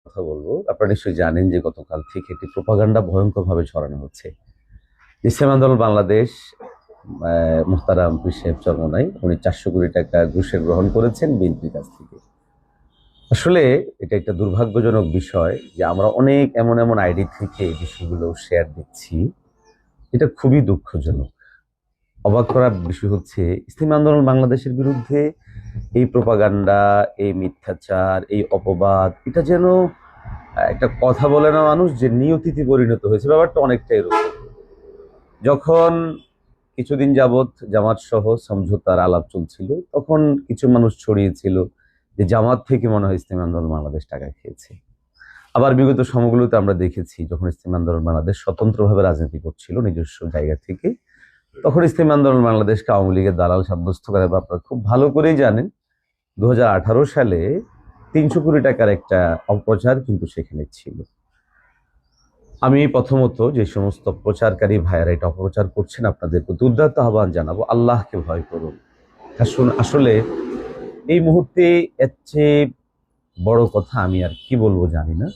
কথা বলবো। আপনারা নিশ্চয়ই জানেন যে গতকাল থেকে একটি প্রোপাগান্ডা ভয়ঙ্করভাবে ছড়ানো হচ্ছে। ইসলামী আন্দোলন বাংলাদেশ মুহতারাম পীর সাহেব চরমোনাই উনি 400 কোটি টাকা ঘুষে গ্রহণ করেছেন বিএনপির কাছ থেকে। আসলে এটা একটা দুর্ভাগ্যজনক বিষয় যে আমরা অনেক এমন এমন আইডি থেকে এই বিষয়গুলো শেয়ার দিচ্ছি। এটা খুবই দুঃখজনক। অবাক করার বিষয় হচ্ছে ইসলামী আন্দোলন বাংলাদেশের বিরুদ্ধে এই প্রোপাগান্ডা, এই মিথ্যাচার, এই অপবাদ, এটা যেন একটা কথা বলে না মানুষ যে নিয়তিতে পরিণত হয়েছে। ব্যাপারটা অনেকটা এরকম। যখন কিছুদিন যাবৎ জামাত সহ সমঝোতার আলাপ চলছিল, তখন কিছু মানুষ ছড়িয়েছিল যে জামাত থেকে মনে হয় ইসলামী আন্দোলন বাংলাদেশ টাকা খেয়েছে। আবার বিগত সময়গুলোতে আমরা দেখেছি যখন ইসলামী আন্দোলন বাংলাদেশ স্বতন্ত্রভাবে রাজনীতি করছিল নিজস্ব জায়গা থেকে, তখন ইসলামী আন্দোলন বাংলাদেশকে আওয়ামী লীগের দালাল সাব্যস্ত করে। আপনারা খুব ভালো করেই জানেন 2018 সালে 300 কোটি টাকার একটা অপপ্রচার কিন্তু সেখানে ছিল। আমি প্রথমত যে সমস্ত প্রচারকারী ভাইয়েরা এটা অপপ্রচার করছেন আপনাদের প্রতি উদাত্ত আহ্বান জানাবো, আল্লাহকে ভয় করুন। আসলে এই মুহূর্তে এর চেয়ে বড় কথা আমি আর কি বলবো জানি না।